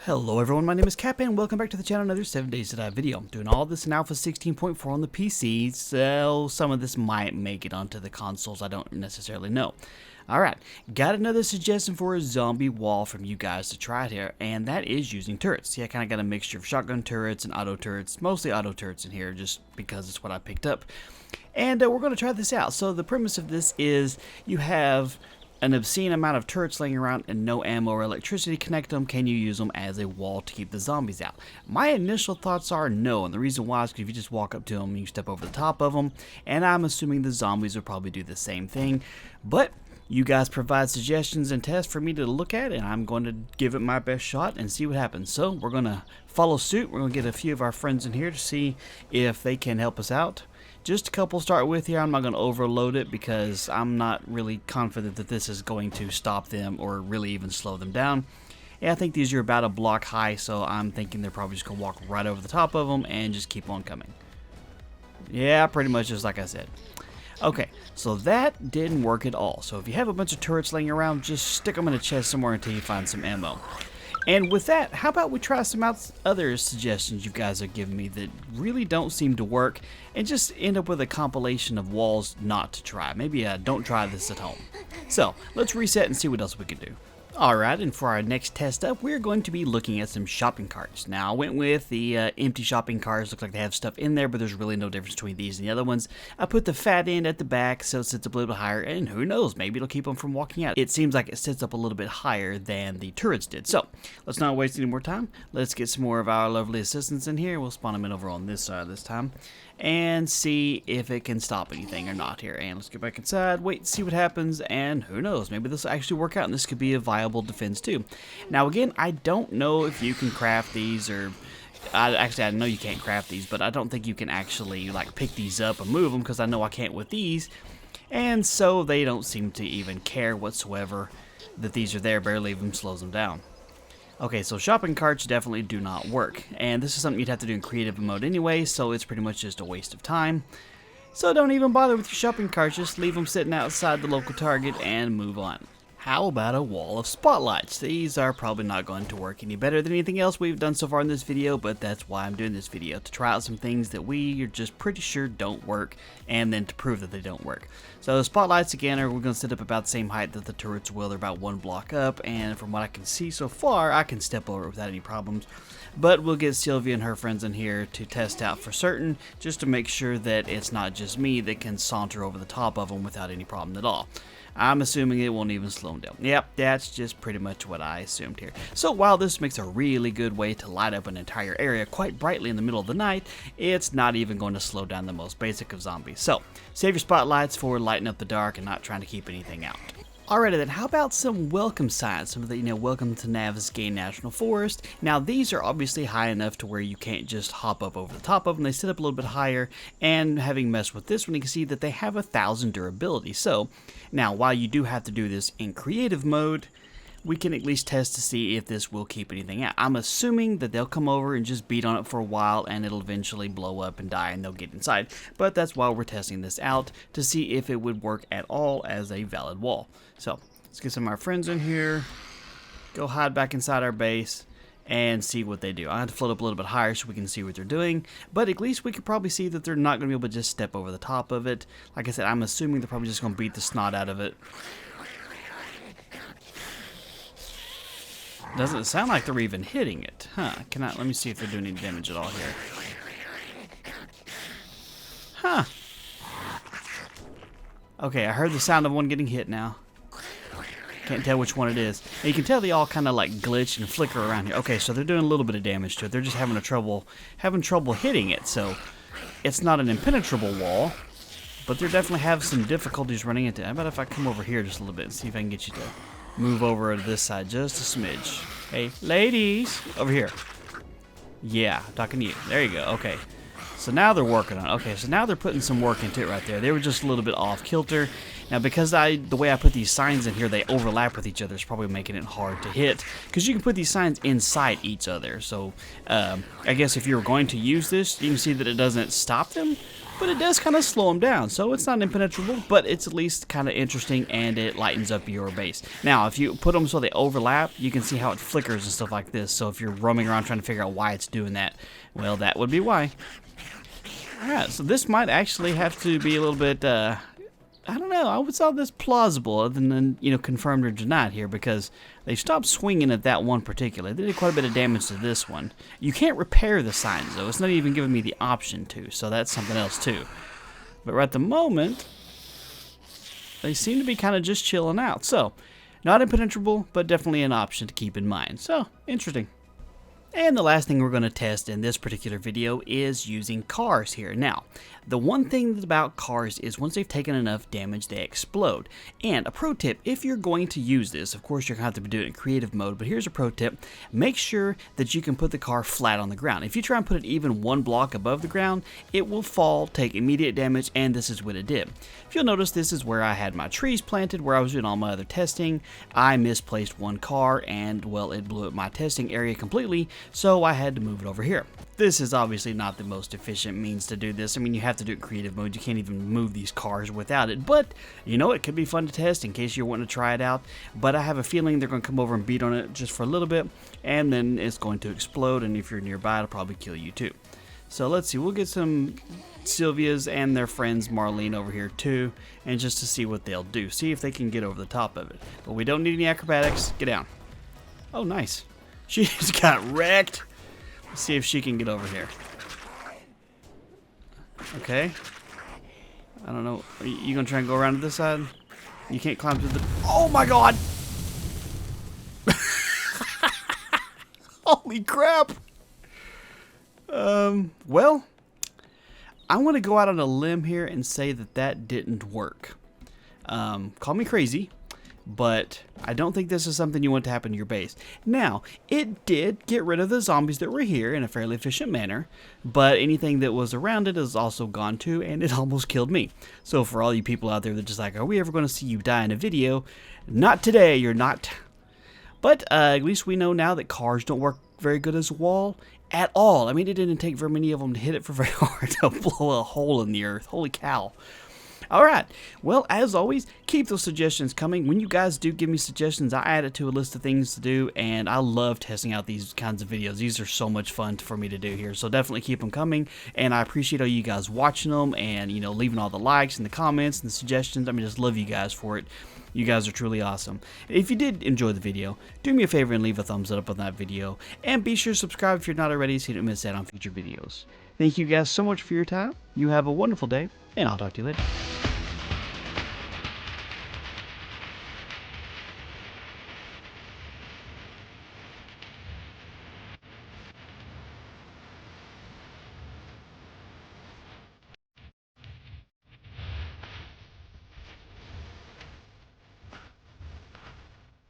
Hello everyone, my name is Cap and welcome back to the channel. Another 7 Days to Die video. I'm doing all this in Alpha 16.4 on the PC, so some of this might make it onto the consoles, I don't necessarily know. Alright, got another suggestion for a zombie wall from you guys to try it here, and that is using turrets. See, I kind of got a mixture of shotgun turrets and auto turrets, mostly auto turrets in here just because it's what I picked up. And we're going to try this out. So the premise of this is you have an obscene amount of turrets laying around and no ammo or electricity to connect them. Can you use them as a wall to keep the zombies out? My initial thoughts are no, and the reason why is because if you just walk up to them, you step over the top of them, and I'm assuming the zombies will probably do the same thing. But you guys provide suggestions and tests for me to look at, and I'm going to give it my best shot and see what happens. So we're going to follow suit. We're going to get a few of our friends in here to see if they can help us out. Just a couple to start with here. I'm not going to overload it because I'm not really confident that this is going to stop them or really even slow them down. Yeah, I think these are about a block high, so I'm thinking they're probably just going to walk right over the top of them and just keep on coming. Yeah, pretty much just like I said. Okay, so that didn't work at all. So if you have a bunch of turrets laying around, just stick them in a chest somewhere until you find some ammo. And with that, how about we try some other suggestions you guys have given me that really don't seem to work and just end up with a compilation of walls not to try. Maybe don't try this at home. So let's reset and see what else we can do. Alright, and for our next test up, we're going to be looking at some shopping carts. Now, I went with the empty shopping carts. Look like they have stuff in there, but there's really no difference between these and the other ones. I put the fat end at the back so it sits up a little bit higher, and who knows, maybe it'll keep them from walking out. It seems like it sits up a little bit higher than the turrets did. So, let's not waste any more time. Let's get some more of our lovely assistants in here. We'll spawn them in over on this side this time, and see if it can stop anything or not here. And let's get back inside, wait, see what happens, and who knows, maybe this will actually work out and this could be a viable defense too. Now again, I don't know if you can craft these, or actually I know you can't craft these, but I don't think you can actually like pick these up and move them, because I know I can't with these, and so they don't seem to even care whatsoever that these are there. Barely even slows them down. Okay, so shopping carts definitely do not work, and this is something you'd have to do in creative mode anyway, so it's pretty much just a waste of time. So don't even bother with your shopping carts, just leave them sitting outside the local Target and move on. How about a wall of spotlights? These are probably not going to work any better than anything else we've done so far in this video, but that's why I'm doing this video, to try out some things that we are just pretty sure don't work, and then to prove that they don't work. So the spotlights again we're going to sit up about the same height that the turrets will. They're about one block up, and from what I can see so far, I can step over it without any problems. But we'll get Sylvia and her friends in here to test out for certain, just to make sure that it's not just me that can saunter over the top of them without any problem at all. I'm assuming it won't even slow them down. Yep, that's just pretty much what I assumed here. So while this makes a really good way to light up an entire area quite brightly in the middle of the night, it's not even going to slow down the most basic of zombies. So save your spotlights for lighting up the dark and not trying to keep anything out. Alrighty then, how about some welcome signs? Some of the, welcome to Navezgane National Forest. Now these are obviously high enough to where you can't just hop up over the top of them. They sit up a little bit higher, and having messed with this one, you can see that they have 1,000 durability. So now while you do have to do this in creative mode, we can at least test to see if this will keep anything out. I'm assuming that they'll come over and just beat on it for a while and it'll eventually blow up and die and they'll get inside. But that's why we're testing this out, to see if it would work at all as a valid wall. So let's get some of our friends in here, go hide back inside our base, and see what they do. I have to float up a little bit higher so we can see what they're doing, but at least we could probably see that they're not going to be able to just step over the top of it. Like I said, I'm assuming they're probably just going to beat the snot out of it. Doesn't sound like they're even hitting it. Huh, let me see if they're doing any damage at all here. Huh. Okay, I heard the sound of one getting hit now. Can't tell which one it is. And you can tell they all kind of like glitch and flicker around here. Okay, so they're doing a little bit of damage to it. They're just having trouble hitting it. So it's not an impenetrable wall, but they definitely have some difficulties running into it. How about if I come over here just a little bit and see if I can get you to move over to this side just a smidge. Hey, ladies, over here. Yeah, I'm talking to you. There you go. Okay. So now they're working on it. Okay, so now they're putting some work into it right there. They were just a little bit off kilter. Now, because the way I put these signs in here, they overlap with each other. It's probably making it hard to hit, because you can put these signs inside each other. So I guess if you were going to use this, you can see that it doesn't stop them, but it does kind of slow them down. So it's not impenetrable, but it's at least kind of interesting, and it lightens up your base. Now, if you put them so they overlap, you can see how it flickers and stuff like this. So if you're roaming around trying to figure out why it's doing that, well, that would be why. Alright, so this might actually have to be a little bit, I don't know, I would call this plausible other than, you know, confirmed or denied here, because they stopped swinging at that one particular. They did quite a bit of damage to this one. You can't repair the signs, though. It's not even giving me the option to, so that's something else, too. But right at the moment, they seem to be kind of just chilling out. So, not impenetrable, but definitely an option to keep in mind. So, interesting. And the last thing we're going to test in this particular video is using cars here. Now, the one thing about cars is once they've taken enough damage, they explode. And a pro tip, if you're going to use this, of course you're going to have to do it in creative mode, but here's a pro tip. Make sure that you can put the car flat on the ground. If you try and put it even one block above the ground, it will fall, take immediate damage, and this is what it did. If you'll notice, this is where I had my trees planted, where I was doing all my other testing. I misplaced one car, and, well, it blew up my testing area completely, so I had to move it over here. This is obviously not the most efficient means to do this. I mean, you have to do it in creative mode. You can't even move these cars without it. But, you know, it could be fun to test in case you're wanting to try it out. But I have a feeling they're going to come over and beat on it just for a little bit, and then it's going to explode, and if you're nearby, it'll probably kill you too. So let's see. We'll get some Sylvia's and their friends Marlene over here too, and just to see what they'll do. See if they can get over the top of it. But we don't need any acrobatics. Get down. Oh, nice. She just got wrecked. Let's see if she can get over here. Okay. I don't know. Are you gonna try and go around to this side? You can't climb to the... Oh my god! Holy crap! Well, I want to go out on a limb here and say that that didn't work. Call me crazy, but I don't think this is something you want to happen to your base. Now, it did get rid of the zombies that were here in a fairly efficient manner, but anything that was around it is also gone too, and it almost killed me. So for all you people out there that are just like, are we ever going to see you die in a video? Not today, you're not. But at least we know now that cars don't work very good as a wall at all. I mean, it didn't take very many of them to hit it for very hard to blow a hole in the earth. Holy cow. Alright, well, as always, keep those suggestions coming. When you guys do give me suggestions, I add it to a list of things to do, and I love testing out these kinds of videos. These are so much fun for me to do here, so definitely keep them coming, and I appreciate all you guys watching them, and, you know, leaving all the likes and the comments and the suggestions. I mean, just love you guys for it. You guys are truly awesome. If you did enjoy the video, do me a favor and leave a thumbs up on that video, and be sure to subscribe if you're not already so you don't miss out on future videos. Thank you guys so much for your time. You have a wonderful day, and I'll talk to you later.